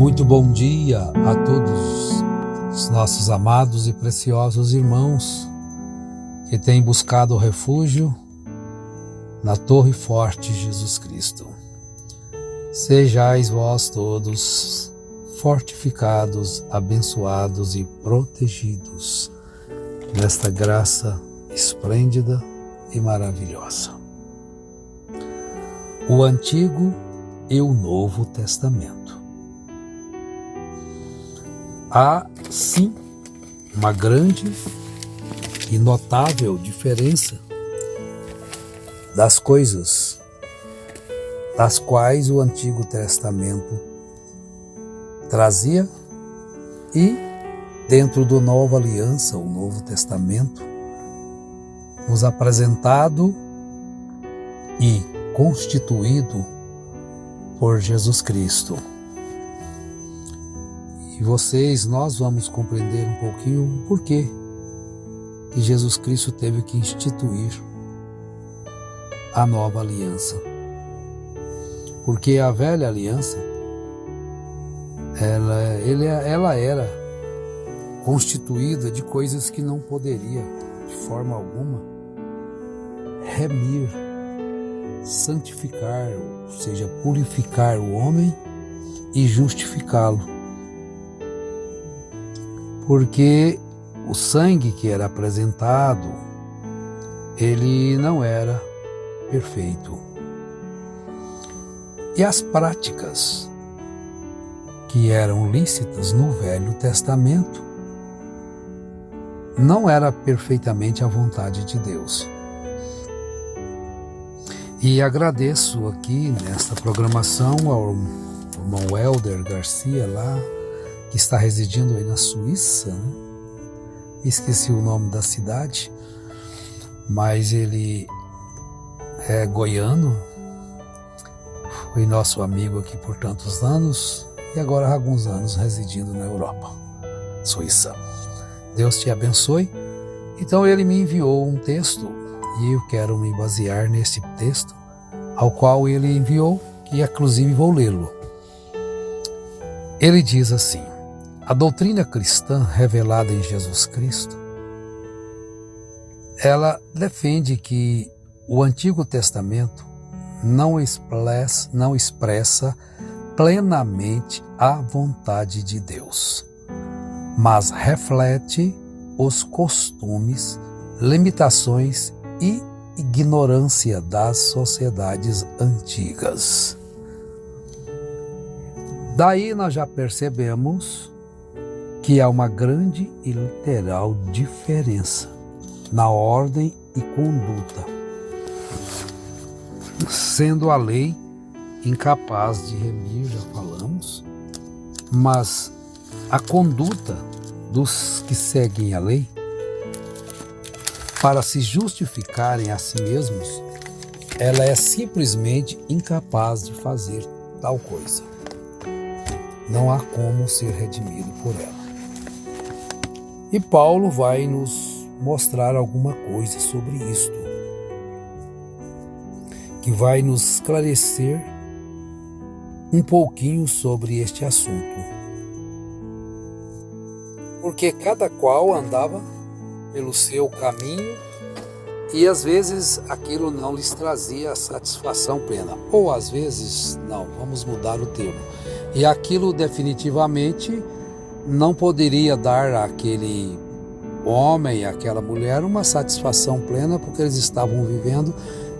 Muito bom dia a todos os nossos amados e preciosos irmãos que têm buscado refúgio na Torre Forte Jesus Cristo. Sejais vós todos fortificados, abençoados e protegidos nesta graça esplêndida e maravilhosa. O Antigo e o Novo Testamento. Há, sim, uma grande e notável diferença das coisas das quais o Antigo Testamento trazia e, dentro da Nova Aliança, o Novo Testamento, nos apresentado e constituído por Jesus Cristo. E nós vamos compreender um pouquinho o porquê que Jesus Cristo teve que instituir a nova aliança. Porque a velha aliança, ela era constituída de coisas que não poderia, de forma alguma, remir, santificar, ou seja, purificar o homem e justificá-lo. Porque o sangue que era apresentado, ele não era perfeito. E as práticas que eram lícitas no Velho Testamento não era perfeitamente a vontade de Deus. E agradeço aqui nesta programação ao irmão Helder Garcia lá, que está residindo aí na Suíça, né? Esqueci o nome da cidade, mas ele é goiano, foi nosso amigo aqui por tantos anos e agora há alguns anos residindo na Europa, Suíça. Deus te abençoe. Então ele me enviou um texto e eu quero me basear nesse texto ao qual ele enviou, que inclusive vou lê-lo. Ele diz assim: a doutrina cristã revelada em Jesus Cristo, ela defende que o Antigo Testamento não expressa plenamente a vontade de Deus, mas reflete os costumes, limitações e ignorância das sociedades antigas. Daí nós já percebemos que há uma grande e literal diferença na ordem e conduta, sendo a lei incapaz de remir, já falamos, mas a conduta dos que seguem a lei, para se justificarem a si mesmos, ela é simplesmente incapaz de fazer tal coisa. Não há como ser redimido por ela. E Paulo vai nos mostrar alguma coisa sobre isto, que vai nos esclarecer um pouquinho sobre este assunto. Porque cada qual andava pelo seu caminho e às vezes aquilo não lhes trazia satisfação plena. Ou às vezes, não, vamos mudar o termo. E aquilo definitivamente não poderia dar àquele homem, àquela mulher, uma satisfação plena, porque eles estavam vivendo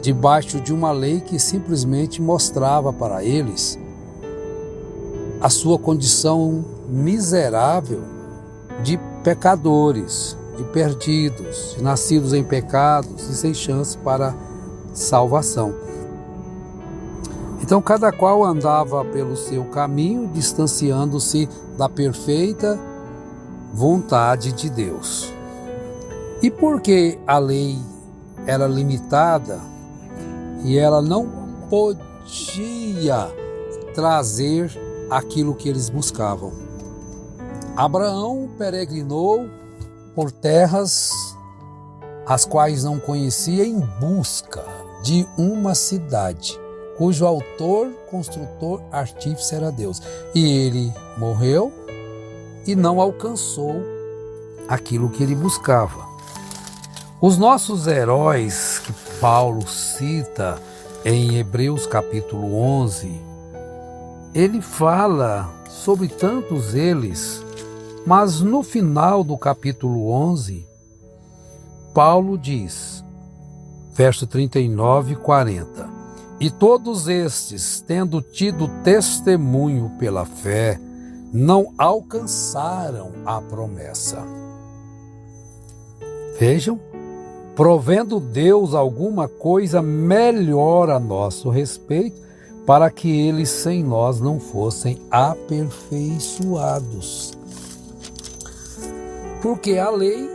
debaixo de uma lei que simplesmente mostrava para eles a sua condição miserável de pecadores, de perdidos, de nascidos em pecados e sem chance para salvação. Então cada qual andava pelo seu caminho, distanciando-se da perfeita vontade de Deus. E porque a lei era limitada e ela não podia trazer aquilo que eles buscavam. Abraão peregrinou por terras as quais não conhecia em busca de uma cidade cujo autor, construtor, artífice era Deus. E ele morreu e não alcançou aquilo que ele buscava. Os nossos heróis que Paulo cita em Hebreus capítulo 11, ele fala sobre tantos eles, mas no final do capítulo 11, Paulo diz, verso 39 e 40, e todos estes, tendo tido testemunho pela fé, não alcançaram a promessa. Vejam, provendo Deus alguma coisa melhor a nosso respeito, para que eles sem nós não fossem aperfeiçoados. Porque a lei,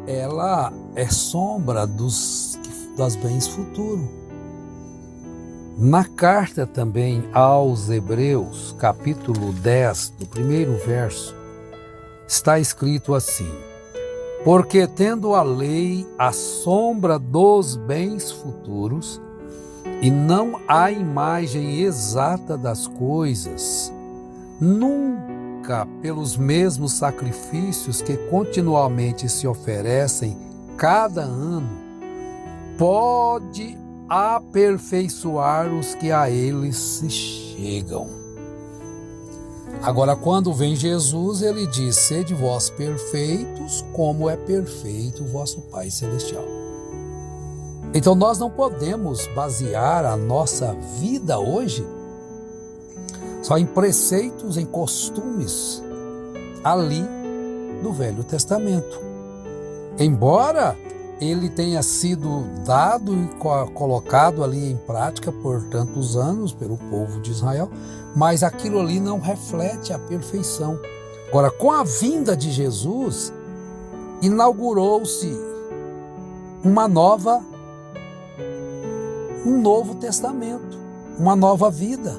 ela é sombra dos bens futuros. Na carta também aos Hebreus, capítulo 10, do primeiro verso, está escrito assim: porque tendo a lei a sombra dos bens futuros, e não a imagem exata das coisas, nunca pelos mesmos sacrifícios que continuamente se oferecem cada ano, pode aperfeiçoar os que a eles se chegam. Agora, quando vem Jesus, ele diz: sede vós perfeitos, como é perfeito o vosso Pai Celestial. Então nós não podemos basear a nossa vida hoje só em preceitos, em costumes ali do Velho Testamento. Embora ele tenha sido dado e colocado ali em prática por tantos anos pelo povo de Israel, mas aquilo ali não reflete a perfeição. Agora, com a vinda de Jesus, inaugurou-se um novo testamento, uma nova vida,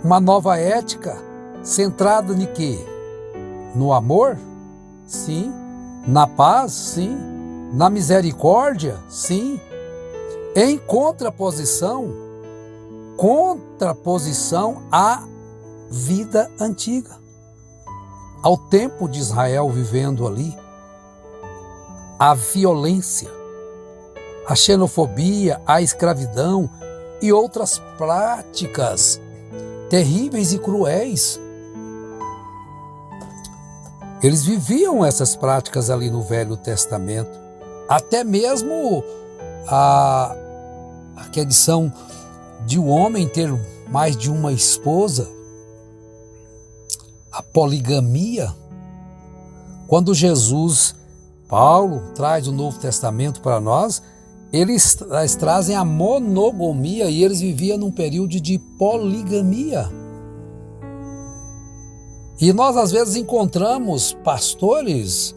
uma nova ética, centrada em quê? No amor? Sim. Na paz? Sim. Na misericórdia? Sim. Em contraposição à vida antiga, ao tempo de Israel vivendo ali, a violência, a xenofobia, a escravidão e outras práticas terríveis e cruéis. Eles viviam essas práticas ali no Velho Testamento. Até mesmo a questão de um homem ter mais de uma esposa, a poligamia. Quando Paulo traz o Novo Testamento para nós, eles trazem a monogamia e eles viviam num período de poligamia. E nós às vezes encontramos pastores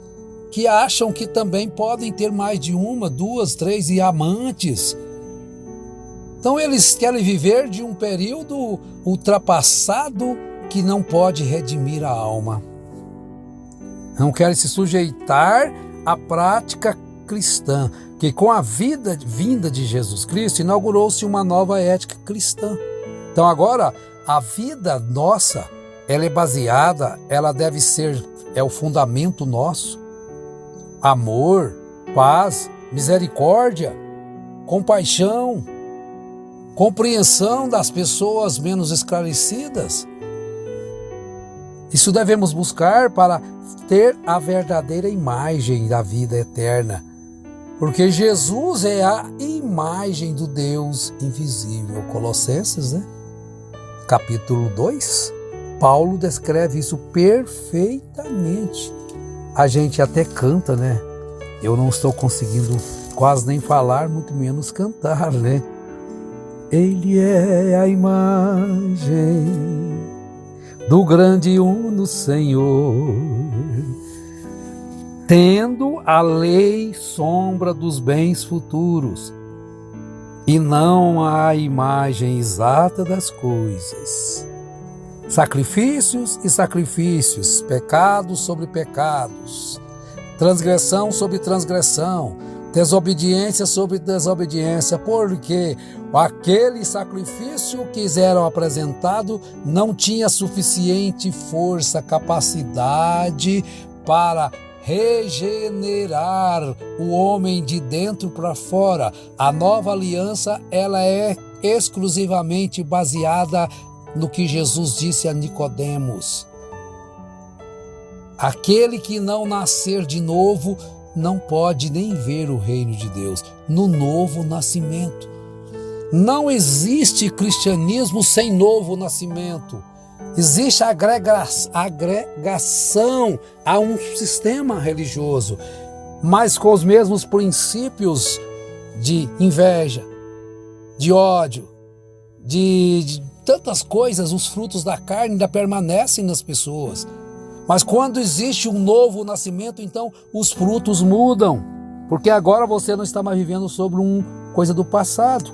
que acham que também podem ter mais de uma, duas, três e amantes. Então eles querem viver de um período ultrapassado que não pode redimir a alma. Não querem se sujeitar à prática cristã, que com a vinda de Jesus Cristo inaugurou-se uma nova ética cristã. Então agora a vida nossa, ela é baseada, ela deve ser, é o fundamento nosso. Amor, paz, misericórdia, compaixão, compreensão das pessoas menos esclarecidas. Isso devemos buscar para ter a verdadeira imagem da vida eterna. Porque Jesus é a imagem do Deus invisível. Colossenses, capítulo 2, Paulo descreve isso perfeitamente. A gente até canta, Eu não estou conseguindo quase nem falar, muito menos cantar, Ele é a imagem do grande e uno Senhor, tendo a lei sombra dos bens futuros, e não a imagem exata das coisas. Sacrifícios e sacrifícios, pecados sobre pecados, transgressão sobre transgressão, Desobediência sobre desobediência, porque aquele sacrifício que eram apresentado não tinha suficiente força, capacidade para regenerar o homem de dentro para fora. A nova aliança, ela é exclusivamente baseada no que Jesus disse a Nicodemos. Aquele que não nascer de novo não pode nem ver o reino de Deus, no novo nascimento. Não existe cristianismo sem novo nascimento. Existe agregação a um sistema religioso, mas com os mesmos princípios de inveja, de ódio, de tantas coisas. Os frutos da carne ainda permanecem nas pessoas. Mas quando existe um novo nascimento, então os frutos mudam, porque agora você não está mais vivendo sobre uma coisa do passado.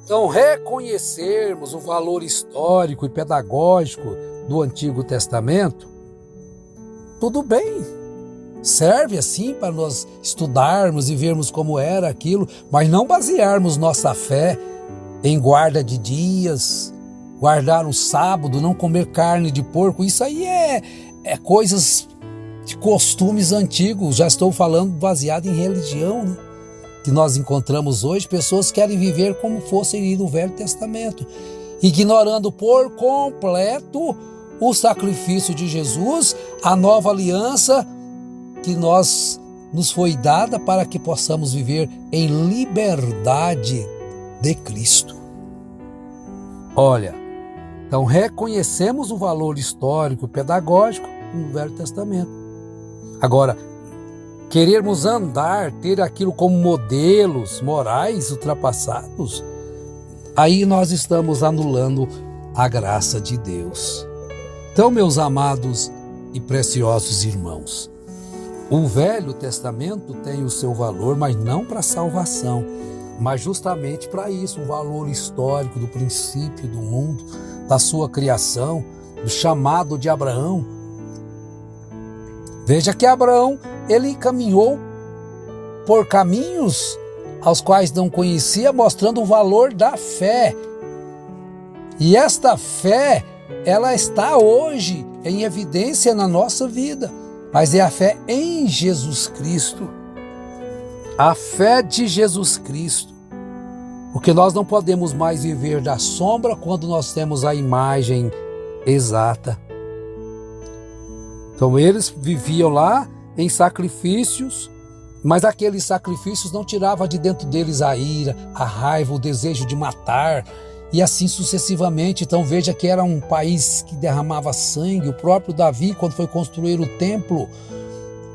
Então, reconhecermos o valor histórico e pedagógico do Antigo Testamento, tudo bem, serve assim para nós estudarmos e vermos como era aquilo, mas não basearmos nossa fé em guarda de dias, guardar o sábado, não comer carne de porco. Isso aí é coisas de costumes antigos. Já estou falando baseado em religião, né? Que nós encontramos hoje. Pessoas querem viver como fossem no Velho Testamento, ignorando por completo o sacrifício de Jesus, a nova aliança que nos foi dada para que possamos viver em liberdade de Cristo. Olha, então reconhecemos o valor histórico, pedagógico no Velho Testamento. Agora, querermos ter aquilo como modelos morais ultrapassados, aí nós estamos anulando a graça de Deus. Então, meus amados e preciosos irmãos, o Velho Testamento tem o seu valor, mas não para a salvação, mas justamente para isso, um valor histórico do princípio do mundo, da sua criação, do chamado de Abraão. Veja que Abraão, ele caminhou por caminhos aos quais não conhecia, mostrando o valor da fé. E esta fé, ela está hoje em evidência na nossa vida, mas é a fé em Jesus Cristo. A fé de Jesus Cristo. Porque nós não podemos mais viver da sombra quando nós temos a imagem exata. Então eles viviam lá em sacrifícios, mas aqueles sacrifícios não tiravam de dentro deles a ira, a raiva, o desejo de matar, e assim sucessivamente. Então veja que era um país que derramava sangue. O próprio Davi, quando foi construir o templo,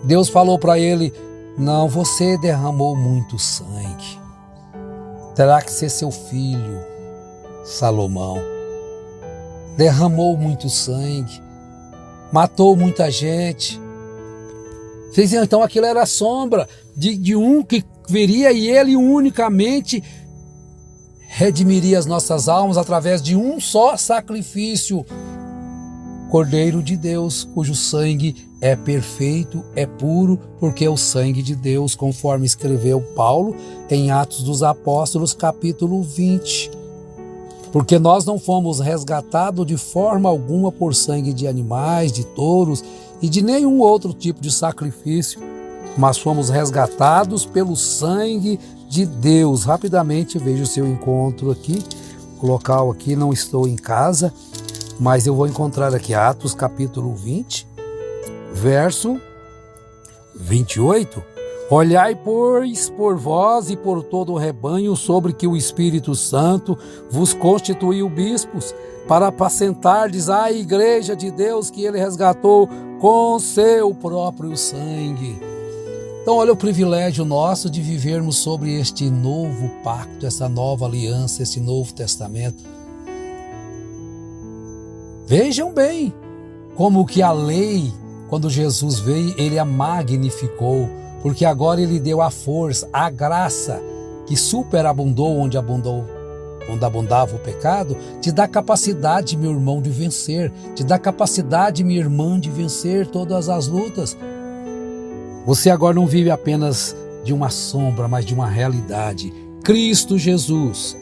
Deus falou para ele: não, você derramou muito sangue. Terá que ser seu filho, Salomão. Derramou muito sangue, matou muita gente. Vocês viram, então aquilo era a sombra de um que viria, e ele unicamente redimiria as nossas almas através de um só sacrifício, Cordeiro de Deus, cujo sangue é perfeito, é puro, porque é o sangue de Deus, conforme escreveu Paulo em Atos dos Apóstolos, capítulo 20. Porque nós não fomos resgatados de forma alguma por sangue de animais, de touros e de nenhum outro tipo de sacrifício, mas fomos resgatados pelo sangue de Deus. Rapidamente vejo o seu encontro aqui, o local aqui, não estou em casa, mas eu vou encontrar aqui Atos capítulo 20, verso 28. Olhai, pois, por vós e por todo o rebanho sobre que o Espírito Santo vos constituiu bispos, para apacentardes a igreja de Deus que ele resgatou com seu próprio sangue. Então olha o privilégio nosso de vivermos sobre este novo pacto, essa nova aliança, esse novo testamento. Vejam bem como que a lei, quando Jesus veio, ele a magnificou, porque agora ele deu a força, a graça que superabundou onde abundava o pecado, te dá capacidade, meu irmão, de vencer, te dá capacidade, minha irmã, de vencer todas as lutas. Você agora não vive apenas de uma sombra, mas de uma realidade. Cristo Jesus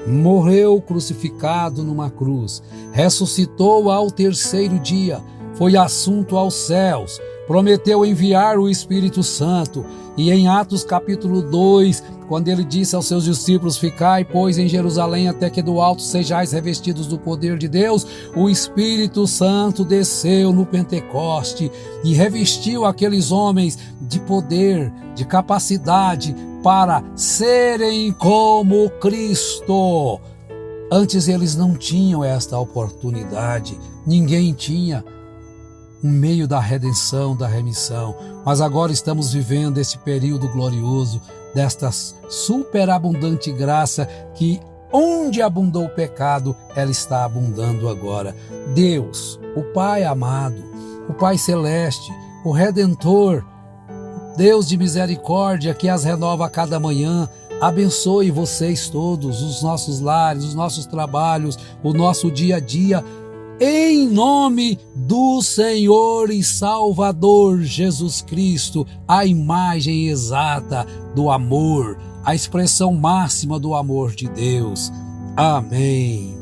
morreu crucificado numa cruz, ressuscitou ao terceiro dia, foi assunto aos céus, prometeu enviar o Espírito Santo. E em Atos capítulo 2, quando ele disse aos seus discípulos: ficai, pois, em Jerusalém, até que do alto sejais revestidos do poder de Deus, o Espírito Santo desceu no Pentecoste e revestiu aqueles homens de poder, de capacidade para serem como Cristo. Antes eles não tinham esta oportunidade, ninguém tinha um meio da redenção, da remissão, mas agora estamos vivendo esse período glorioso desta superabundante graça que onde abundou o pecado, ela está abundando agora. Deus, o Pai amado, o Pai celeste, o Redentor, Deus de misericórdia que as renova a cada manhã, abençoe vocês todos, os nossos lares, os nossos trabalhos, o nosso dia a dia, em nome do Senhor e Salvador Jesus Cristo, a imagem exata do amor, a expressão máxima do amor de Deus. Amém.